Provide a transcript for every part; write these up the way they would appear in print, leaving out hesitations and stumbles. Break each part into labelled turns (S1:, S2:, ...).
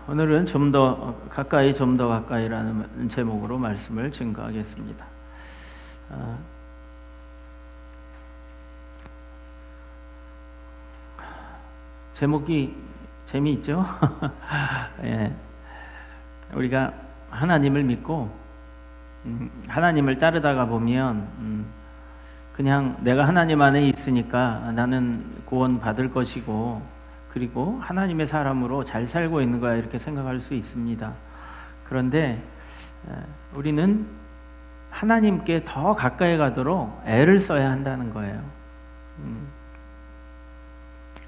S1: 오늘은 좀 더 가까이라는 제목으로 말씀을 증거하겠습니다. 제목이 재미있죠? 예. 우리가 하나님을 믿고 하나님을 따르다가 보면 그냥 내가 하나님 안에 있으니까 나는 구원 받을 것이고, 그리고 하나님의 사람으로 잘 살고 있는 거야, 이렇게 생각할 수 있습니다. 그런데 우리는 하나님께 더 가까이 가도록 애를 써야 한다는 거예요.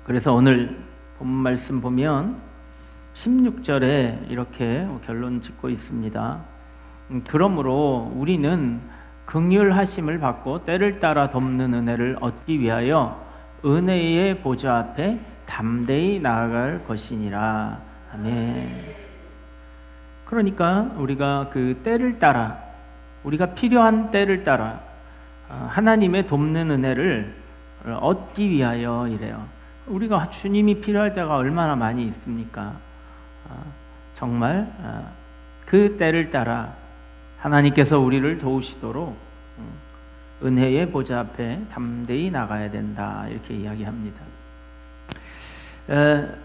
S1: 그래서 오늘 본문 말씀 보면 16절에 이렇게 결론 짓고 있습니다. 그러므로 우리는 긍휼하심을 받고 때를 따라 돕는 은혜를 얻기 위하여 은혜의 보좌 앞에 담대히 나아갈 것이니라. 아멘. 그러니까 우리가 그 때를 따라, 우리가 필요한 때를 따라 하나님의 돕는 은혜를 얻기 위하여 이래요. 우리가 주님이 필요할 때가 얼마나 많이 있습니까? 정말 그 때를 따라 하나님께서 우리를 도우시도록 은혜의 보좌 앞에 담대히 나가야 된다, 이렇게 이야기합니다.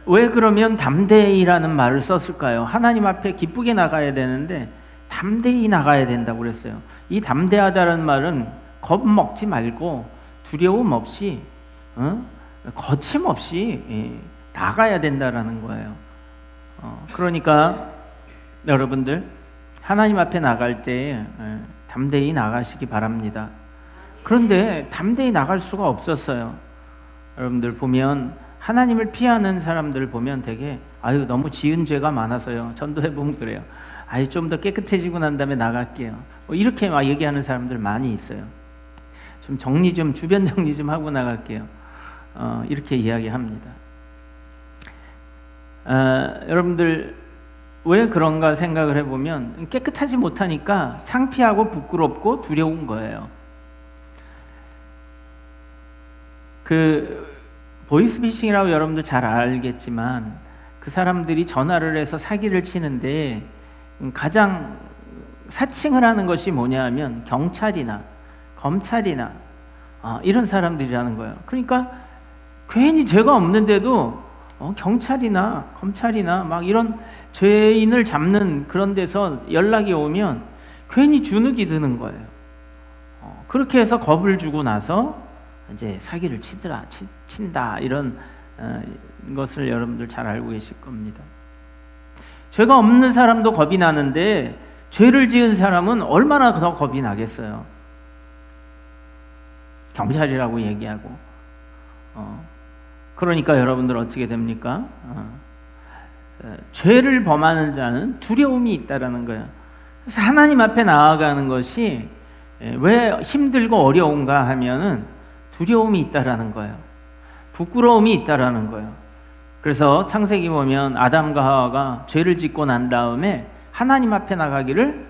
S1: 왜 그러면 담대히라는 말을 썼을까요? 하나님 앞에 기쁘게 나가야 되는데 담대히 나가야 된다고 그랬어요. 이 담대하다는 말은 겁먹지 말고 두려움 없이 거침없이 나가야 된다라는 거예요. 그러니까 여러분들 하나님 앞에 나갈 때 담대히 나가시기 바랍니다. 그런데 담대히 나갈 수가 없었어요. 여러분들 보면 하나님을 피하는 사람들 보면 되게 너무 지은 죄가 많아서요. 전도해 보면 그래요. 좀 더 깨끗해지고 난 다음에 나갈게요. 이렇게 막 얘기하는 사람들 많이 있어요. 좀 주변 정리 좀 하고 나갈게요. 이렇게 이야기합니다. 여러분들 왜 그런가 생각을 해보면 깨끗하지 못하니까 창피하고 부끄럽고 두려운 거예요. 보이스피싱이라고 여러분들 잘 알겠지만 그 사람들이 전화를 해서 사기를 치는데 가장 사칭을 하는 것이 뭐냐 하면 경찰이나 검찰이나 이런 사람들이라는 거예요. 그러니까 괜히 죄가 없는데도 경찰이나 검찰이나 막 이런 죄인을 잡는 그런 데서 연락이 오면 괜히 주눅이 드는 거예요. 그렇게 해서 겁을 주고 나서 이제 사기를 친다, 이런 것을 여러분들 잘 알고 계실 겁니다. 죄가 없는 사람도 겁이 나는데 죄를 지은 사람은 얼마나 더 겁이 나겠어요. 경찰이라고 얘기하고. 그러니까 여러분들 어떻게 됩니까? 죄를 범하는 자는 두려움이 있다라는 거예요. 그래서 하나님 앞에 나아가는 것이 왜 힘들고 어려운가 하면은 두려움이 있다라는 거예요. 부끄러움이 있다라는 거예요. 그래서 창세기 보면 아담과 하와가 죄를 짓고 난 다음에 하나님 앞에 나가기를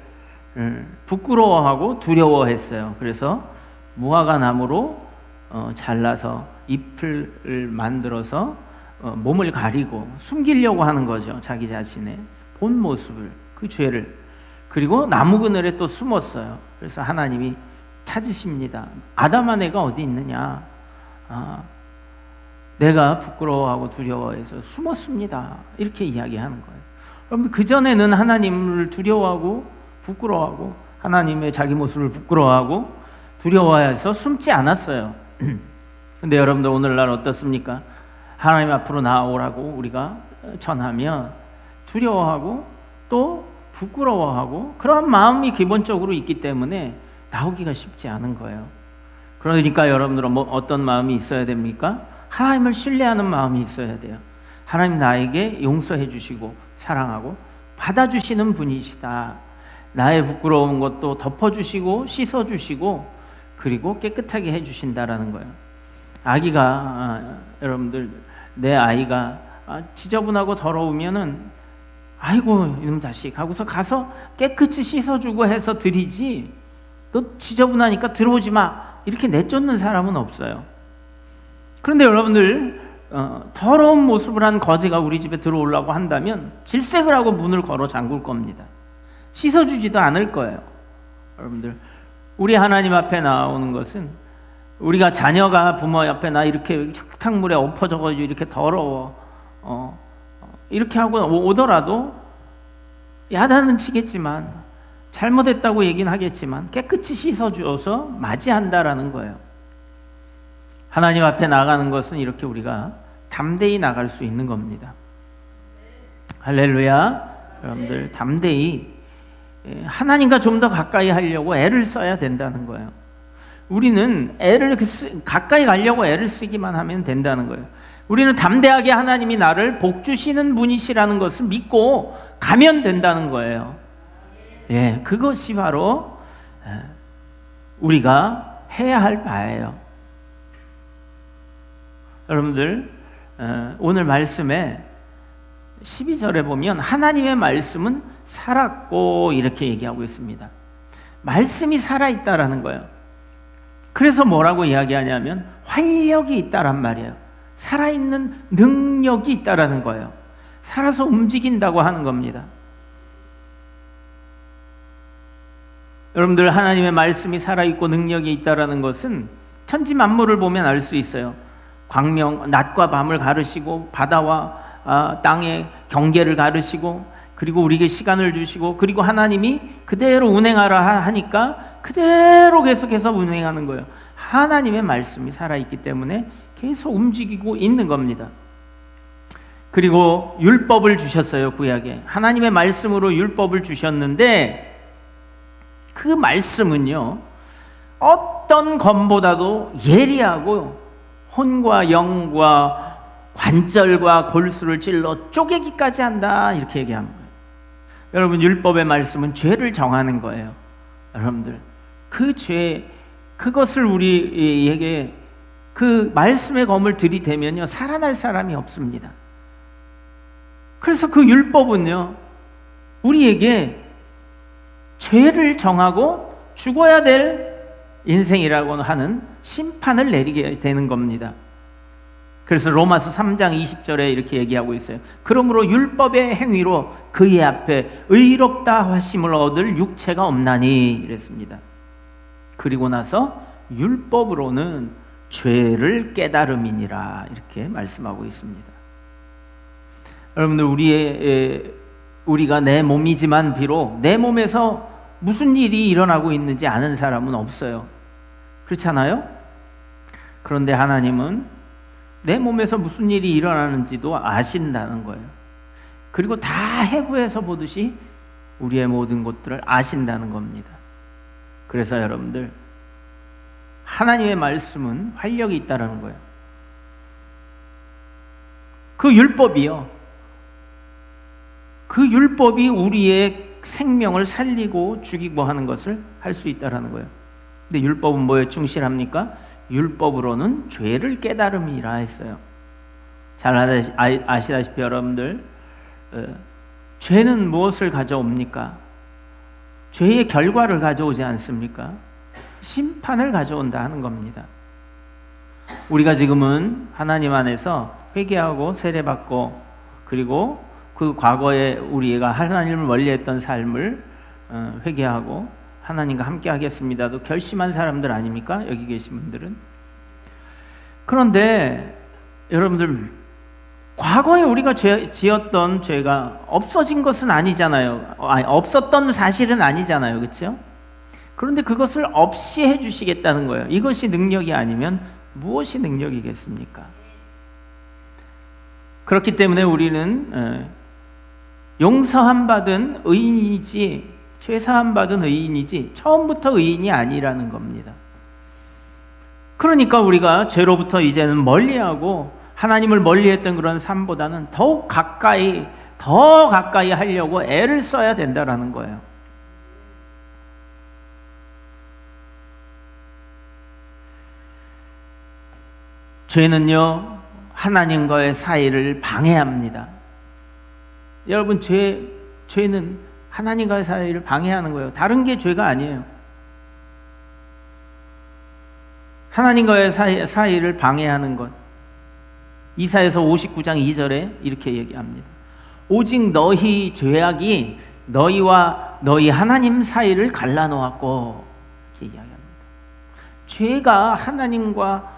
S1: 부끄러워하고 두려워했어요. 그래서 무화과 나무로 잘라서 잎을 만들어서 몸을 가리고 숨기려고 하는 거죠. 자기 자신의 본 모습을, 그 죄를. 그리고 나무 그늘에 또 숨었어요. 그래서 하나님이 찾으십니다. 아담아, 내가 어디 있느냐? 내가 부끄러워하고 두려워해서 숨었습니다. 이렇게 이야기하는 거예요. 여러분, 그전에는 하나님을 두려워하고 부끄러워하고 하나님의 자기 모습을 부끄러워하고 두려워해서 숨지 않았어요. 근데 여러분들 오늘날 어떻습니까? 하나님 앞으로 나오라고 우리가 전하면 두려워하고 또 부끄러워하고 그런 마음이 기본적으로 있기 때문에 나오기가 쉽지 않은 거예요. 그러니까 여러분들은 어떤 마음이 있어야 됩니까? 하나님을 신뢰하는 마음이 있어야 돼요. 하나님 나에게 용서해 주시고 사랑하고 받아주시는 분이시다. 나의 부끄러운 것도 덮어주시고 씻어주시고 그리고 깨끗하게 해주신다라는 거예요. 여러분들, 내 아이가 지저분하고 더러우면은 아이고 이놈 자식 하고서 가서 깨끗이 씻어주고 해서 드리지, 너 지저분하니까 들어오지 마, 이렇게 내쫓는 사람은 없어요. 그런데 여러분들 더러운 모습을 한 거지가 우리 집에 들어오려고 한다면 질색을 하고 문을 걸어 잠글 겁니다. 씻어주지도 않을 거예요. 여러분들, 우리 하나님 앞에 나오는 것은 우리가 자녀가 부모 앞에 나 이렇게 흙탕물에 엎어져가지고 이렇게 더러워 이렇게 하고 오더라도 야단은 치겠지만 잘못했다고 얘기는 하겠지만 깨끗이 씻어주어서 맞이한다라는 거예요. 하나님 앞에 나가는 것은 이렇게 우리가 담대히 나갈 수 있는 겁니다. 할렐루야. 여러분들, 담대히 하나님과 좀 더 가까이 하려고 애를 써야 된다는 거예요. 우리는 애를 가까이 가려고 애를 쓰기만 하면 된다는 거예요. 우리는 담대하게 하나님이 나를 복 주시는 분이시라는 것을 믿고 가면 된다는 거예요. 예, 그것이 바로 우리가 해야 할 바예요. 여러분들, 오늘 말씀에 12절에 보면 하나님의 말씀은 살았고 이렇게 얘기하고 있습니다. 말씀이 살아있다라는 거예요. 그래서 뭐라고 이야기하냐면 활력이 있다란 말이에요. 살아있는 능력이 있다라는 거예요. 살아서 움직인다고 하는 겁니다. 여러분들, 하나님의 말씀이 살아있고 능력이 있다라는 것은 천지 만물을 보면 알 수 있어요. 광명, 낮과 밤을 가르시고 바다와 땅의 경계를 가르시고 그리고 우리에게 시간을 주시고 그리고 하나님이 그대로 운행하라 하니까 그대로 계속해서 운행하는 거예요. 하나님의 말씀이 살아있기 때문에 계속 움직이고 있는 겁니다. 그리고 율법을 주셨어요. 구약에 하나님의 말씀으로 율법을 주셨는데 그 말씀은요 어떤 검보다도 예리하고 혼과 영과 관절과 골수를 찔러 쪼개기까지 한다, 이렇게 얘기하는 거예요. 여러분, 율법의 말씀은 죄를 정하는 거예요. 여러분들, 그 죄, 그것을 우리에게 그 말씀의 검을 들이대면요 살아날 사람이 없습니다. 그래서 그 율법은요 우리에게 죄를 정하고 죽어야 될 인생이라고 하는 심판을 내리게 되는 겁니다. 그래서 로마서 3장 20절에 이렇게 얘기하고 있어요. 그러므로 율법의 행위로 그의 앞에 의롭다 하심을 얻을 육체가 없나니 이랬습니다. 그리고 나서 율법으로는 죄를 깨달음이니라 이렇게 말씀하고 있습니다. 여러분들, 우리가 내 몸이지만 비록 내 몸에서 무슨 일이 일어나고 있는지 아는 사람은 없어요. 그렇잖아요? 그런데 하나님은 내 몸에서 무슨 일이 일어나는지도 아신다는 거예요. 그리고 다 해부해서 보듯이 우리의 모든 것들을 아신다는 겁니다. 그래서 여러분들, 하나님의 말씀은 활력이 있다는 거예요. 그 율법이요, 그 율법이 우리의 생명을 살리고 죽이고 하는 것을 할 수 있다는 거예요. 근데 율법은 뭐에 충실합니까? 율법으로는 죄를 깨달음이라 했어요. 잘 아시다시피 여러분들, 죄는 무엇을 가져옵니까? 죄의 결과를 가져오지 않습니까? 심판을 가져온다 하는 겁니다. 우리가 지금은 하나님 안에서 회개하고 세례받고 그리고 그 과거에 우리가 하나님을 멀리했던 삶을 회개하고 하나님과 함께 하겠습니다도 결심한 사람들 아닙니까? 여기 계신 분들은. 그런데 여러분들, 과거에 우리가 지었던 죄가 없어진 것은 아니잖아요. 없었던 사실은 아니잖아요. 그렇죠? 그런데 그것을 없이 해주시겠다는 거예요. 이것이 능력이 아니면 무엇이 능력이겠습니까? 그렇기 때문에 우리는 용서함 받은 의인이지, 죄사함 받은 의인이지 처음부터 의인이 아니라는 겁니다. 그러니까 우리가 죄로부터 이제는 멀리하고 하나님을 멀리했던 그런 삶보다는 더욱 가까이, 더 가까이 하려고 애를 써야 된다라는 거예요. 죄는요 하나님과의 사이를 방해합니다. 여러분, 죄는 하나님과의 사이를 방해하는 거예요. 다른 게 죄가 아니에요. 하나님과의 사이를 방해하는 것. 이사야서 59장 2절에 이렇게 얘기합니다. 오직 너희 죄악이 너희와 너희 하나님 사이를 갈라놓았고, 이렇게 이야기합니다. 죄가 하나님과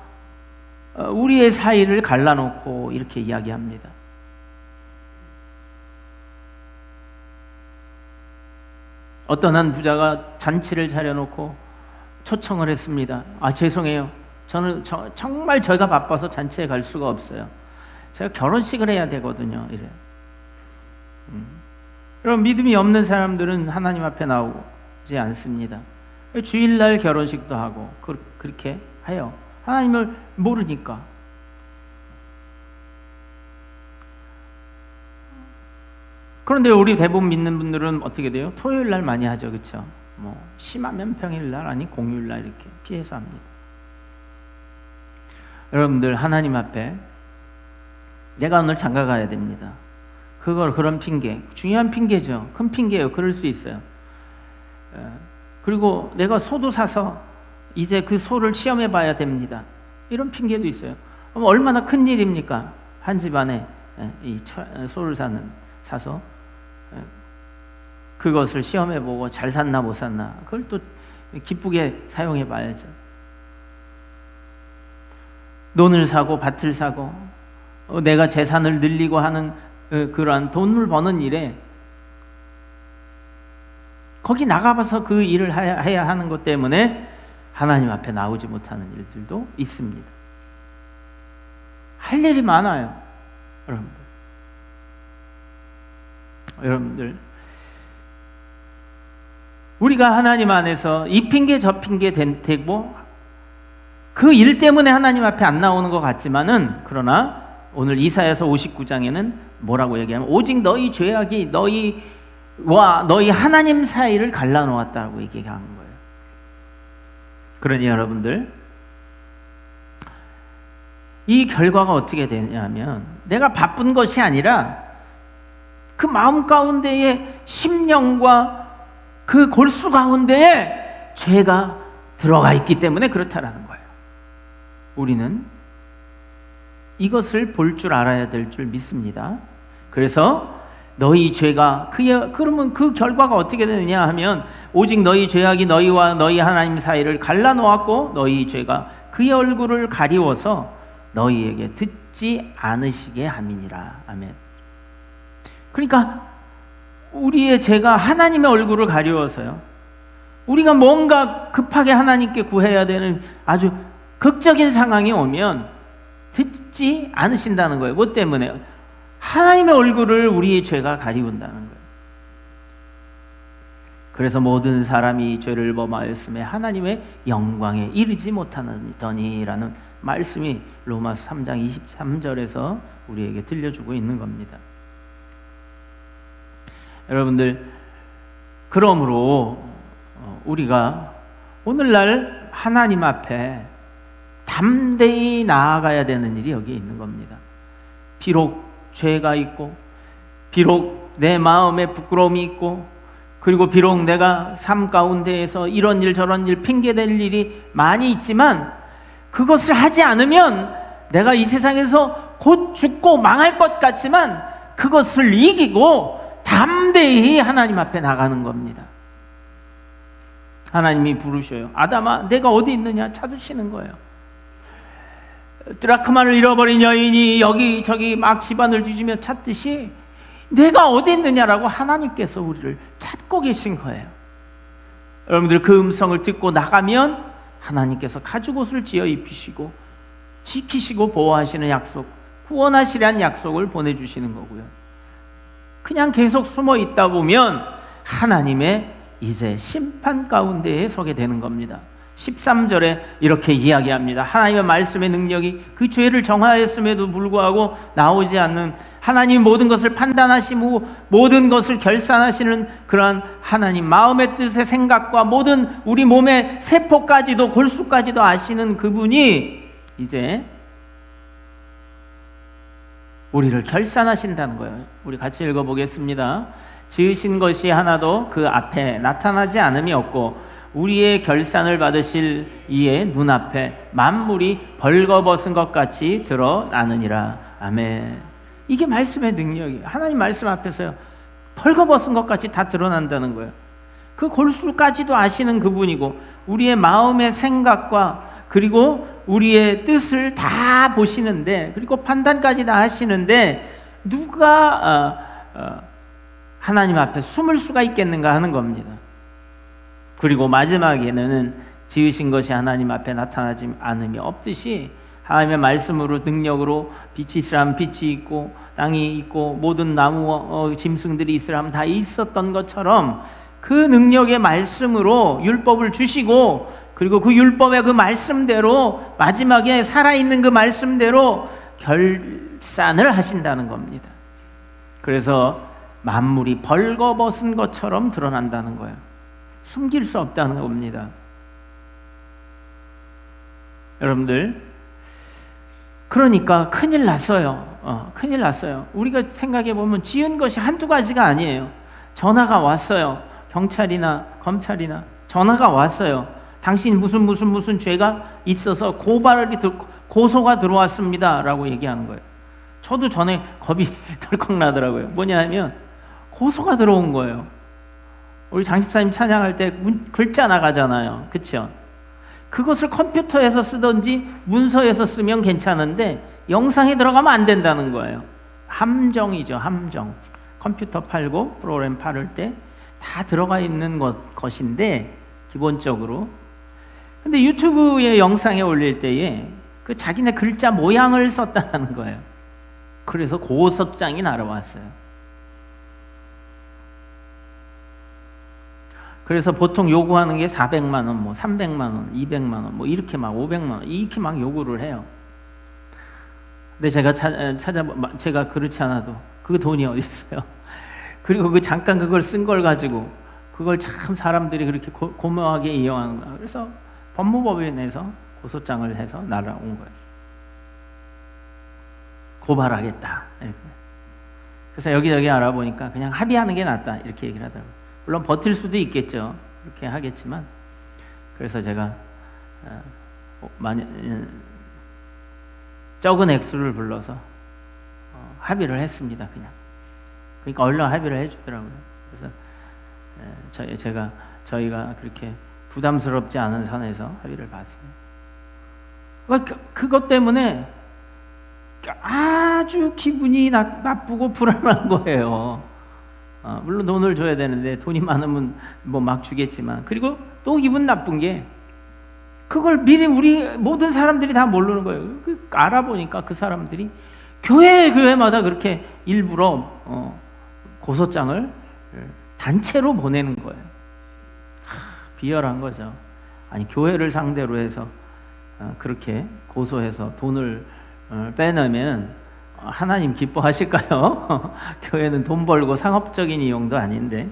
S1: 우리의 사이를 갈라놓고 이렇게 이야기합니다. 어떤 한 부자가 잔치를 차려놓고 초청을 했습니다. 죄송해요. 저는 정말 저희가 바빠서 잔치에 갈 수가 없어요. 제가 결혼식을 해야 되거든요. 이래요. 여러분, 믿음이 없는 사람들은 하나님 앞에 나오지 않습니다. 주일날 결혼식도 하고 그렇게 해요. 하나님을 모르니까. 그런데 우리 대부분 믿는 분들은 어떻게 돼요? 토요일날 많이 하죠. 그렇죠? 심하면 평일날, 아니 공휴일날 이렇게 피해서 합니다. 여러분들, 하나님 앞에 내가 오늘 장가 가야 됩니다. 그런 핑계, 중요한 핑계죠. 큰 핑계예요. 그럴 수 있어요. 그리고 내가 소도 사서 이제 그 소를 시험해 봐야 됩니다. 이런 핑계도 있어요. 그럼 얼마나 큰 일입니까? 한 집안에 이 소를 사서 그것을 시험해 보고 잘 샀나 못 샀나, 그걸 또 기쁘게 사용해 봐야죠. 논을 사고 밭을 사고 내가 재산을 늘리고 하는 그러한 돈을 버는 일에 거기 나가봐서 그 일을 해야 하는 것 때문에 하나님 앞에 나오지 못하는 일들도 있습니다. 할 일이 많아요. 여러분들, 우리가 하나님 안에서 이 핑계 저 핑계 대고 그 일 때문에 하나님 앞에 안 나오는 것 같지만은, 그러나 오늘 이사야서 59장에는 뭐라고 얘기하면 오직 너희 죄악이 너희와 너희 하나님 사이를 갈라놓았다고 얘기하는 거예요. 그러니 여러분들, 이 결과가 어떻게 되냐면, 내가 바쁜 것이 아니라 그 마음 가운데에 심령과 그 골수 가운데에 죄가 들어가 있기 때문에 그렇다라는 거예요. 우리는 이것을 볼 줄 알아야 될 줄 믿습니다. 그래서 너희 죄가 그러면 그 결과가 어떻게 되느냐 하면, 오직 너희 죄악이 너희와 너희 하나님 사이를 갈라놓았고 너희 죄가 그의 얼굴을 가리워서 너희에게 듣지 않으시게 함이니라. 아멘. 그러니까 우리의 죄가 하나님의 얼굴을 가리워서요, 우리가 뭔가 급하게 하나님께 구해야 되는 아주 극적인 상황이 오면 듣지 않으신다는 거예요. 뭐 때문에? 하나님의 얼굴을 우리의 죄가 가리운다는 거예요. 그래서 모든 사람이 죄를 범하였음에 하나님의 영광에 이르지 못하더니라는 말씀이 로마서 3장 23절에서 우리에게 들려주고 있는 겁니다. 여러분들, 그러므로 우리가 오늘날 하나님 앞에 담대히 나아가야 되는 일이 여기에 있는 겁니다. 비록 죄가 있고, 비록 내 마음에 부끄러움이 있고, 그리고 비록 내가 삶 가운데에서 이런 일 저런 일 핑계댈 일이 많이 있지만, 그것을 하지 않으면 내가 이 세상에서 곧 죽고 망할 것 같지만 그것을 이기고 담대히 하나님 앞에 나가는 겁니다. 하나님이 부르셔요. 아담아, 내가 어디 있느냐 찾으시는 거예요. 드라크마를 잃어버린 여인이 여기저기 막 집안을 뒤지며 찾듯이 내가 어디 있느냐라고 하나님께서 우리를 찾고 계신 거예요. 여러분들, 그 음성을 듣고 나가면 하나님께서 가죽옷을 지어 입히시고 지키시고 보호하시는 약속, 구원하시라는 약속을 보내주시는 거고요. 그냥 계속 숨어 있다 보면 하나님의 이제 심판 가운데에 서게 되는 겁니다. 13절에 이렇게 이야기합니다. 하나님의 말씀의 능력이 그 죄를 정하였음에도 불구하고 나오지 않는, 하나님 모든 것을 판단하시고 모든 것을 결산하시는 그러한 하나님, 마음의 뜻의 생각과 모든 우리 몸의 세포까지도 골수까지도 아시는 그분이 이제 우리를 결산하신다는 거예요. 우리 같이 읽어보겠습니다. 지으신 것이 하나도 그 앞에 나타나지 않음이 없고 우리의 결산을 받으실 이의 눈앞에 만물이 벌거벗은 것 같이 드러나느니라. 아멘. 이게 말씀의 능력이에요. 하나님 말씀 앞에서요, 벌거벗은 것까지 다 드러난다는 거예요. 그 골수까지도 아시는 그분이고, 우리의 마음의 생각과 그리고 우리의 뜻을 다 보시는데, 그리고 판단까지 다 하시는데, 누가 하나님 앞에 숨을 수가 있겠는가 하는 겁니다. 그리고 마지막에는 지으신 것이 하나님 앞에 나타나지 않음이 없듯이 하나님의 말씀으로, 능력으로 빛이 있으라면 빛이 있고 땅이 있고 모든 나무 짐승들이 있으라면 다 있었던 것처럼, 그 능력의 말씀으로 율법을 주시고, 그리고 그 율법의 그 말씀대로 마지막에 살아있는 그 말씀대로 결산을 하신다는 겁니다. 그래서 만물이 벌거벗은 것처럼 드러난다는 거예요. 숨길 수 없다는 겁니다. 여러분들, 그러니까 큰일 났어요. 큰일 났어요. 우리가 생각해 보면 지은 것이 한두 가지가 아니에요. 전화가 왔어요. 경찰이나 검찰이나 전화가 왔어요. 당신 무슨 죄가 있어서 고소가 들어왔습니다 라고 얘기하는 거예요. 저도 전에 겁이 덜컥 나더라고요. 뭐냐 하면 고소가 들어온 거예요. 우리 장집사님 찬양할 때 글자 나가잖아요. 그렇죠? 그것을 컴퓨터에서 쓰든지 문서에서 쓰면 괜찮은데 영상에 들어가면 안 된다는 거예요. 함정이죠, 함정. 컴퓨터 팔고 프로그램 팔을 때 다 들어가 있는 것인데, 기본적으로. 근데 유튜브에 영상에 올릴 때에 그 자기네 글자 모양을 썼다는 거예요. 그래서 고소장이 날아왔어요. 그래서 보통 요구하는 게 400만 원, 뭐 300만 원, 200만 원, 뭐 이렇게 막 500만 원 이렇게 막 요구를 해요. 근데 제가 제가 그렇지 않아도 그 돈이 어디 있어요? 그리고 그 잠깐 그걸 쓴 걸 가지고 그걸 참 사람들이 그렇게 고묘하게 이용하는 거야. 그래서 법무법인에서 고소장을 해서 날아온 거예요. 고발하겠다. 이렇게. 그래서 여기저기 알아보니까 그냥 합의하는 게 낫다 이렇게 얘기를 하더라고요. 물론 버틸 수도 있겠죠. 그렇게 하겠지만, 그래서 제가 적은 액수를 불러서 합의를 했습니다. 그냥. 그러니까 얼른 합의를 해주더라고요. 그래서 저희가 그렇게 부담스럽지 않은 선에서 합의를 봤어요. 그것 때문에 아주 기분이 나쁘고 불안한 거예요. 물론 돈을 줘야 되는데 돈이 많으면 뭐 막 주겠지만, 그리고 또 기분 나쁜 게 그걸 미리 우리 모든 사람들이 다 모르는 거예요. 알아보니까 그 사람들이 교회마다 그렇게 일부러 고소장을 단체로 보내는 거예요. 비열한 거죠. 아니, 교회를 상대로 해서 그렇게 고소해서 돈을 빼내면 하나님 기뻐하실까요? 교회는 돈 벌고 상업적인 이용도 아닌데.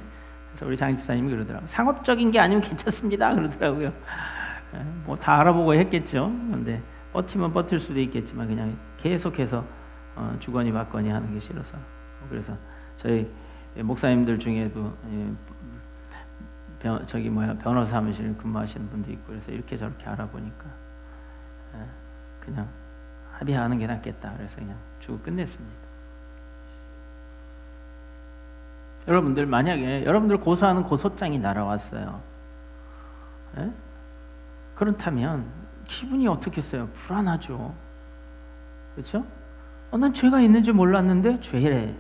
S1: 그래서 우리 장집사님이 그러더라고요. 상업적인 게 아니면 괜찮습니다 그러더라고요. 뭐 다 알아보고 했겠죠. 근데 버티면 버틸 수도 있겠지만 그냥 계속해서 주거니 받거니 하는 게 싫어서. 그래서 저희 목사님들 중에도 변호사 사무실 근무하시는 분도 있고, 그래서 이렇게 저렇게 알아보니까 그냥 합의하는 게 낫겠다. 그래서 그냥 주고 끝냈습니다. 여러분들, 만약에 여러분들 고소하는 고소장이 날아왔어요. 예? 그렇다면 기분이 어떻겠어요? 불안하죠. 그렇죠? 난 죄가 있는지 몰랐는데 죄래.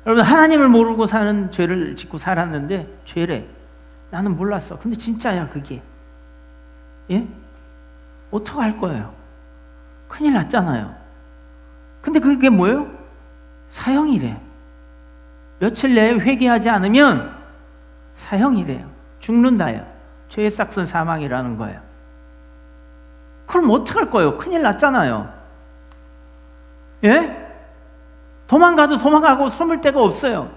S1: 여러분, 하나님을 모르고 사는 죄를 짓고 살았는데 죄래. 나는 몰랐어. 근데 진짜야 그게. 예? 어떡할 거예요? 큰일 났잖아요. 근데 그게 뭐예요? 사형이래. 며칠 내에 회개하지 않으면 사형이래요. 죽는다요. 죄의 싹은 사망이라는 거예요. 그럼 어떡할 거예요? 큰일 났잖아요. 예? 도망가고 숨을 데가 없어요.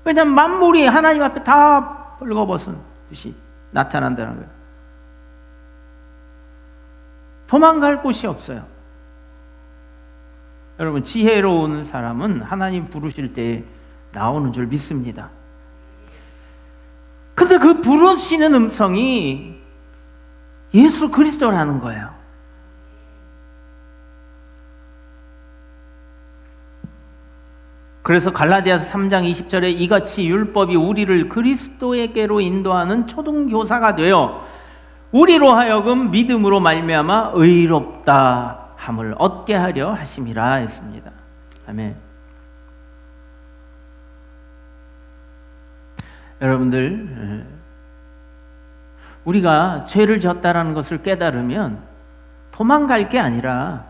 S1: 왜냐하면 만물이 하나님 앞에 다 벌거벗은 듯이 나타난다는 거예요. 도망갈 곳이 없어요. 여러분, 지혜로운 사람은 하나님 부르실 때 나오는 줄 믿습니다. 근데 그 부르시는 음성이 예수 그리스도라는 거예요. 그래서 갈라디아서 3장 20절에 이같이 율법이 우리를 그리스도에게로 인도하는 초등교사가 되어 우리로 하여금 믿음으로 말미암아 의롭다 함을 얻게 하려 하심이라 했습니다. 아멘. 여러분들, 우리가 죄를 졌다라는 것을 깨달으면 도망갈 게 아니라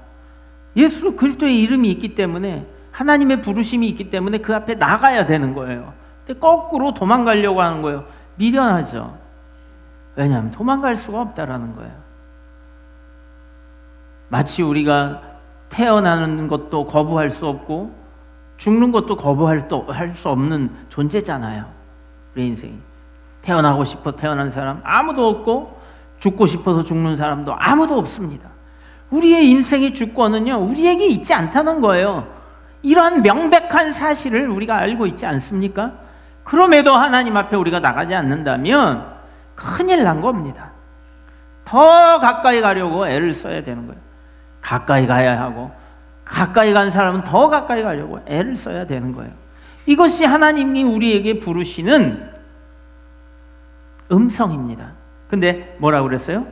S1: 예수 그리스도의 이름이 있기 때문에, 하나님의 부르심이 있기 때문에 그 앞에 나가야 되는 거예요. 근데 거꾸로 도망가려고 하는 거예요. 미련하죠. 왜냐하면 도망갈 수가 없다라는 거예요. 마치 우리가 태어나는 것도 거부할 수 없고 죽는 것도 거부할 수 없는 존재잖아요. 우리 인생이. 태어나고 싶어 태어난 사람 아무도 없고 죽고 싶어서 죽는 사람도 아무도 없습니다. 우리의 인생의 주권은요, 우리에게 있지 않다는 거예요. 이러한 명백한 사실을 우리가 알고 있지 않습니까? 그럼에도 하나님 앞에 우리가 나가지 않는다면 큰일 난 겁니다. 더 가까이 가려고 애를 써야 되는 거예요. 가까이 가야 하고, 가까이 간 사람은 더 가까이 가려고 애를 써야 되는 거예요. 이것이 하나님이 우리에게 부르시는 음성입니다. 근데 뭐라고 그랬어요?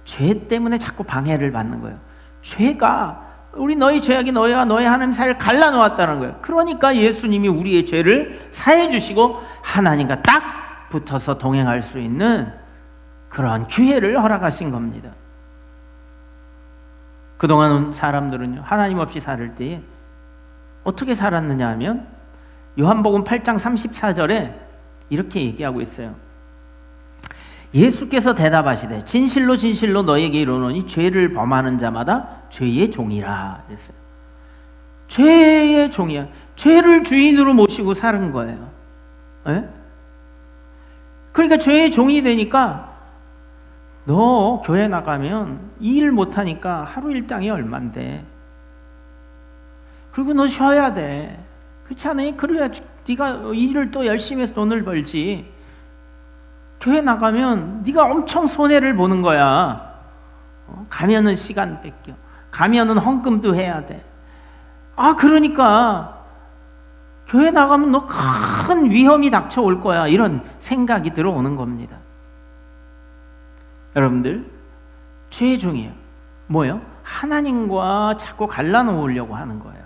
S1: 죄 때문에 자꾸 방해를 받는 거예요. 죄가, 우리 너희 죄악이 너희와 너희 하나님 사이를 갈라놓았다는 거예요. 그러니까 예수님이 우리의 죄를 사해 주시고 하나님과 딱 붙어서 동행할 수 있는 그러한 기회를 허락하신 겁니다. 그동안 사람들은요, 하나님 없이 살 때에 어떻게 살았느냐 하면 요한복음 8장 34절에 이렇게 얘기하고 있어요. 예수께서 대답하시되 진실로 진실로 너에게 이르노니 죄를 범하는 자마다 죄의 종이라 했어요. 죄의 종이야. 죄를 주인으로 모시고 사는 거예요. 네? 그러니까 죄의 종이 되니까 너 교회 나가면 이 일 못하니까 하루 일당이 얼만데, 그리고 너 쉬어야 돼. 그렇지 않아요? 그래야 네가 일을 또 열심히 해서 돈을 벌지. 교회 나가면 네가 엄청 손해를 보는 거야. 가면은 시간 뺏겨. 가면은 헌금도 해야 돼. 그러니까 교회 나가면 너 큰 위험이 닥쳐올 거야. 이런 생각이 들어오는 겁니다. 여러분들, 죄의 종이에요. 뭐예요? 하나님과 자꾸 갈라놓으려고 하는 거예요.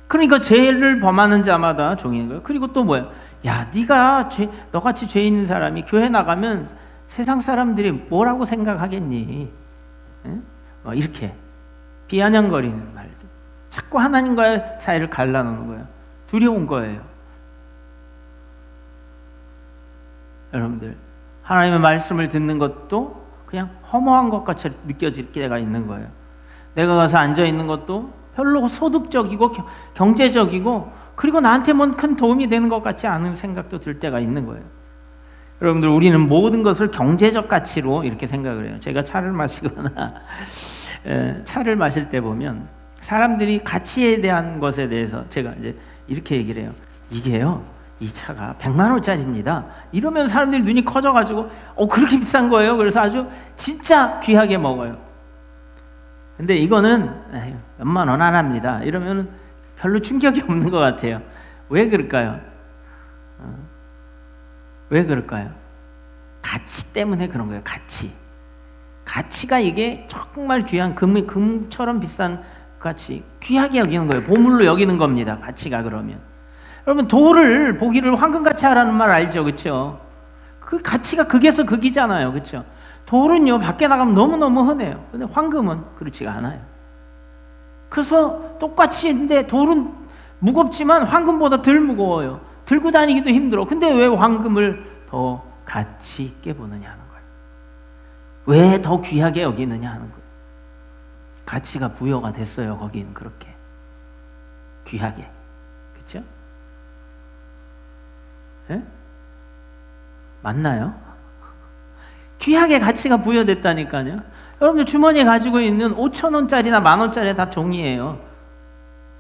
S1: 그러니까 죄를 범하는 자마다 종인 거예요. 그리고 또 뭐예요? 야, 네가 너같이 죄 있는 사람이 교회 나가면 세상 사람들이 뭐라고 생각하겠니? 이렇게 비아냥거리는 말들. 자꾸 하나님과의 사이를 갈라놓는 거예요. 두려운 거예요. 여러분들, 하나님의 말씀을 듣는 것도 그냥 허무한 것 같이 느껴질 때가 있는 거예요. 내가 가서 앉아 있는 것도 별로 소득적이고 경제적이고, 그리고 나한테 뭔 큰 도움이 되는 것 같지 않은 생각도 들 때가 있는 거예요. 여러분들, 우리는 모든 것을 경제적 가치로 이렇게 생각을 해요. 제가 차를 마시거나 차를 마실 때 보면 사람들이 가치에 대한 것에 대해서 제가 이제 이렇게 얘기를 해요. 이게요, 이 차가 100만 원짜리입니다. 이러면 사람들이 눈이 커져가지고 그렇게 비싼 거예요. 그래서 아주 진짜 귀하게 먹어요. 근데 이거는 몇만 원 안 합니다. 이러면 별로 충격이 없는 것 같아요. 왜 그럴까요? 왜 그럴까요? 가치 때문에 그런 거예요. 가치가 이게 정말 귀한 금처럼 비싼 가치, 귀하게 여기는 거예요. 보물로 여기는 겁니다. 가치가. 그러면 여러분, 돌을 보기를 황금같이 하라는 말 알죠? 그렇죠? 그 가치가 극에서 극이잖아요. 그렇죠? 돌은요, 밖에 나가면 너무너무 흔해요. 근데 황금은 그렇지가 않아요. 그래서 똑같이 했는데 돌은 무겁지만 황금보다 덜 무거워요. 들고 다니기도 힘들어. 근데 왜 황금을 더 가치 있게 보느냐 하는 거예요. 왜 더 귀하게 여기느냐 하는 거예요. 가치가 부여가 됐어요. 거기는 그렇게 귀하게. 그렇죠? 예? 맞나요? 귀하게 가치가 부여됐다니까요. 여러분들, 주머니에 가지고 있는 5,000원짜리나 10,000원짜리 다 종이에요.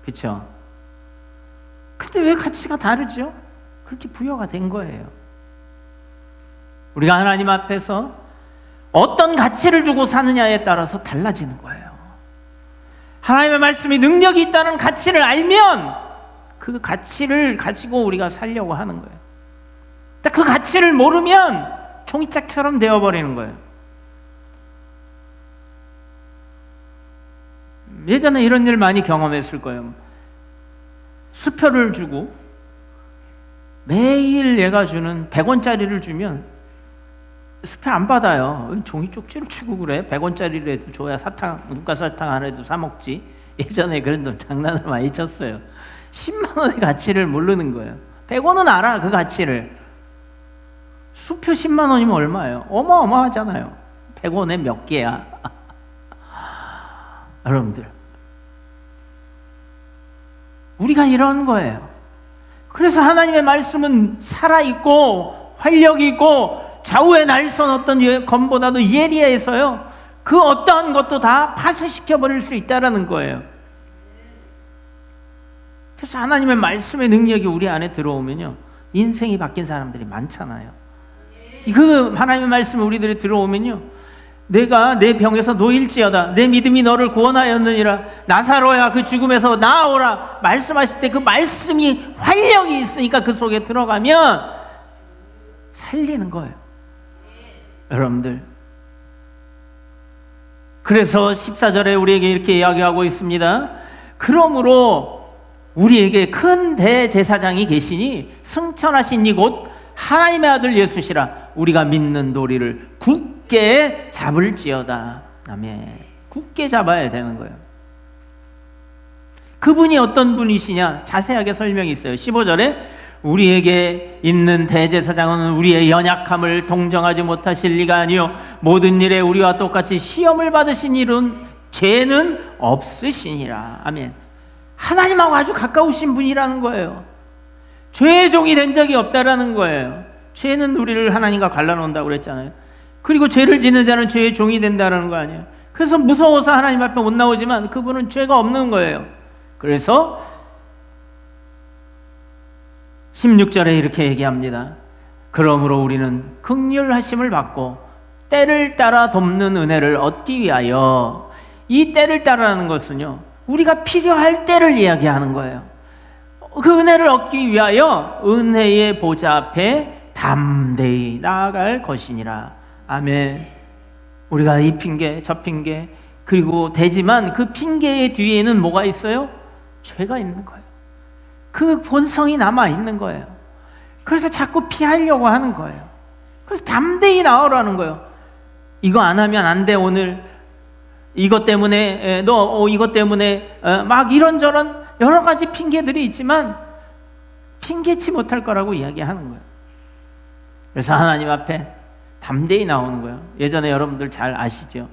S1: 그렇죠? 근데 왜 가치가 다르죠? 그렇게 부여가 된 거예요. 우리가 하나님 앞에서 어떤 가치를 주고 사느냐에 따라서 달라지는 거예요. 하나님의 말씀이 능력이 있다는 가치를 알면 그 가치를 가지고 우리가 살려고 하는 거예요. 그 가치를 모르면 종이짝처럼 되어버리는 거예요. 예전에 이런 일 많이 경험했을 거예요. 수표를 주고 매일 얘가 주는 100원짜리를 주면 수표 안 받아요. 종이 쪽지를 치고 그래. 100원짜리라도 줘야 눈가 설탕 하나라도 사 먹지. 예전에 그런 장난을 많이 쳤어요. 10만 원의 가치를 모르는 거예요. 100원은 알아, 그 가치를. 수표 10만 원이면 얼마예요? 어마어마하잖아요. 100원에 몇 개야. 여러분들, 우리가 이런 거예요. 그래서 하나님의 말씀은 살아있고 활력이 있고 좌우의 날선 어떤 검보다도 예리해서요, 그 어떠한 것도 다 파쇄시켜버릴 수 있다는 거예요. 그래서 하나님의 말씀의 능력이 우리 안에 들어오면요, 인생이 바뀐 사람들이 많잖아요. 그 하나님의 말씀이 우리들이 들어오면요, 내가 내 병에서 놓일지어다, 내 믿음이 너를 구원하였느니라, 나사로야 그 죽음에서 나아오라 말씀하실 때 그 말씀이 활력이 있으니까 그 속에 들어가면 살리는 거예요. 여러분들, 그래서 14절에 우리에게 이렇게 이야기하고 있습니다. 그러므로 우리에게 큰 대제사장이 계시니 승천하신 이곳 하나님의 아들 예수시라. 우리가 믿는 도리를 굳게 잡을지어다. 아멘. 굳게 잡아야 되는 거예요. 그분이 어떤 분이시냐 자세하게 설명이 있어요. 15절에 우리에게 있는 대제사장은 우리의 연약함을 동정하지 못하실 리가 아니요 모든 일에 우리와 똑같이 시험을 받으신 일은 죄는 없으시니라. 아멘. 하나님하고 아주 가까우신 분이라는 거예요. 죄의 종이 된 적이 없다라는 거예요. 죄는 우리를 하나님과 갈라놓는다고 그랬잖아요. 그리고 죄를 짓는 자는 죄의 종이 된다는 거 아니에요. 그래서 무서워서 하나님 앞에 못 나오지만 그분은 죄가 없는 거예요. 그래서 16절에 이렇게 얘기합니다. 그러므로 우리는 긍휼하심을 받고 때를 따라 돕는 은혜를 얻기 위하여, 이 때를 따라라는 것은요, 우리가 필요할 때를 이야기하는 거예요. 그 은혜를 얻기 위하여 은혜의 보좌 앞에 담대히 나아갈 것이니라. 아멘. 우리가 이 핑계 저 핑계 그리고 되지만 그 핑계의 뒤에는 뭐가 있어요? 죄가 있는 거예요. 그 본성이 남아 있는 거예요. 그래서 자꾸 피하려고 하는 거예요. 그래서 담대히 나오라는 거예요. 이거 안 하면 안 돼, 오늘 이것 때문에 이것 때문에 막 이런저런 여러 가지 핑계들이 있지만 핑계치 못할 거라고 이야기하는 거예요. 그래서 하나님 앞에 담대히 나오는 거예요. 예전에 여러분들 잘 아시죠?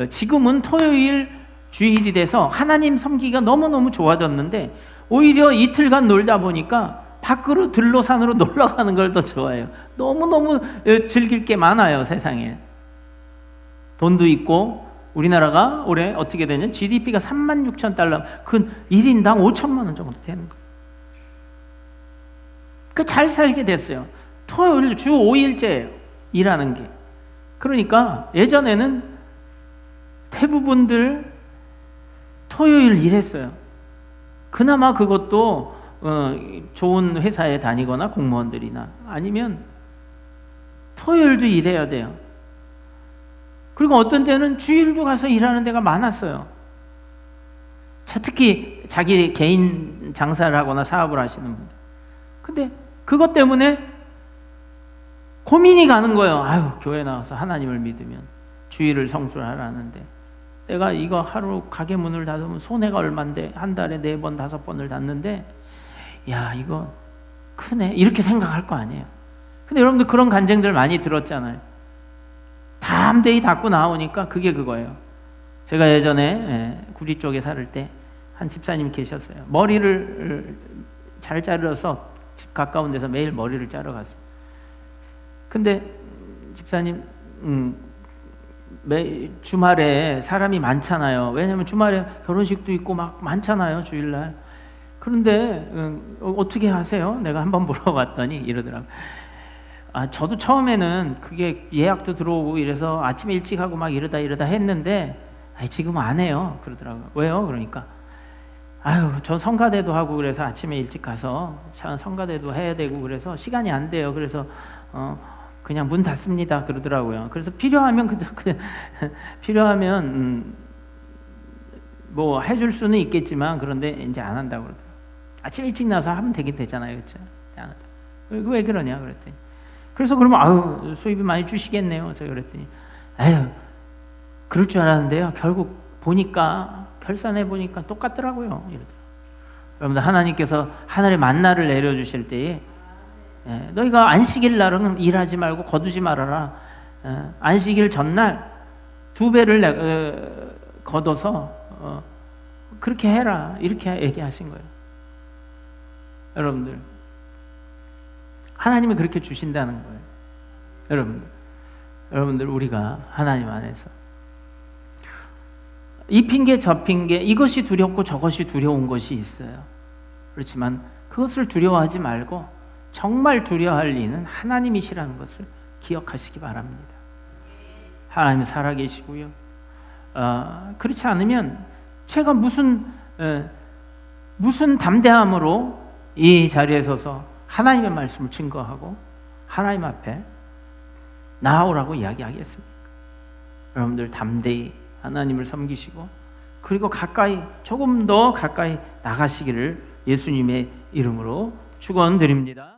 S1: 지금은 토요일 주일이 돼서 하나님 섬기기가 너무너무 좋아졌는데 오히려 이틀간 놀다 보니까 밖으로 들로산으로 놀러 가는 걸 더 좋아해요. 너무너무 즐길 게 많아요, 세상에. 돈도 있고, 우리나라가 올해 어떻게 되냐? GDP가 36,000달러, 그 1인당 5천만 원 정도 되는 거예요. 그 잘 살게 됐어요. 토요일 주 5일째예요, 일하는 게. 그러니까 예전에는 대부분들 토요일 일했어요. 그나마 그것도 좋은 회사에 다니거나 공무원들이나 아니면 토요일도 일해야 돼요. 그리고 어떤 때는 주일도 가서 일하는 데가 많았어요. 특히 자기 개인 장사를 하거나 사업을 하시는 분들. 근데 그것 때문에 고민이 가는 거예요. 아유, 교회 나와서 하나님을 믿으면 주일을 성수를 하라는데 내가 이거 하루 가게 문을 닫으면 손해가 얼만데 한 달에 4번 5번을 닫는데, 야, 이거 크네, 이렇게 생각할 거 아니에요. 근데 여러분들 그런 간증들 많이 들었잖아요. 담대히 닫고 나오니까 그게 그거예요. 제가 예전에 구리 쪽에 살을 때 한 집사님 계셨어요. 머리를 잘 자르서 집 가까운 데서 매일 머리를 자러 갔어요. 근데 집사님 주말에 사람이 많잖아요. 왜냐하면 주말에 결혼식도 있고 막 많잖아요, 주일날. 그런데 어떻게 하세요? 내가 한번 물어봤더니 이러더라고요. 저도 처음에는 그게 예약도 들어오고 이래서 아침에 일찍 하고 막 이러다 했는데 아니, 지금 안 해요. 그러더라고요. 왜요? 그러니까 아유, 저 성가대도 하고 그래서 아침에 일찍 가서 성가대도 해야 되고 그래서 시간이 안 돼요. 그래서 그냥 문 닫습니다. 그러더라고요. 그래서 필요하면 필요하면 뭐 해줄 수는 있겠지만 그런데 이제 안 한다고 그러더라고요. 아침 일찍 나서 하면 되긴 되잖아요, 그렇죠? 안 한다. 왜 그러냐 그랬더니 그래서 그러면 아유 수입이 많이 주시겠네요. 제가 그랬더니 아유 그럴 줄 알았는데요. 결국 보니까 결산해 보니까 똑같더라고요. 이러더라고요. 여러분들 하나님께서 하늘의 만나를 내려주실 때에 너희가 안식일 날은 일하지 말고 거두지 말아라. 안식일 전날 2배를 걷어서 그렇게 해라. 이렇게 얘기하신 거예요. 여러분들 하나님이 그렇게 주신다는 거예요. 여러분들 우리가 하나님 안에서 이 핑계 저 핑계 이것이 두렵고 저것이 두려운 것이 있어요. 그렇지만 그것을 두려워하지 말고 정말 두려워할 이는 하나님이시라는 것을 기억하시기 바랍니다. 하나님은 살아계시고요. 그렇지 않으면 제가 무슨 담대함으로 이 자리에 서서 하나님의 말씀을 증거하고 하나님 앞에 나오라고 이야기하겠습니까? 여러분들 담대히 하나님을 섬기시고 그리고 조금 더 가까이 나가시기를 예수님의 이름으로 축원드립니다.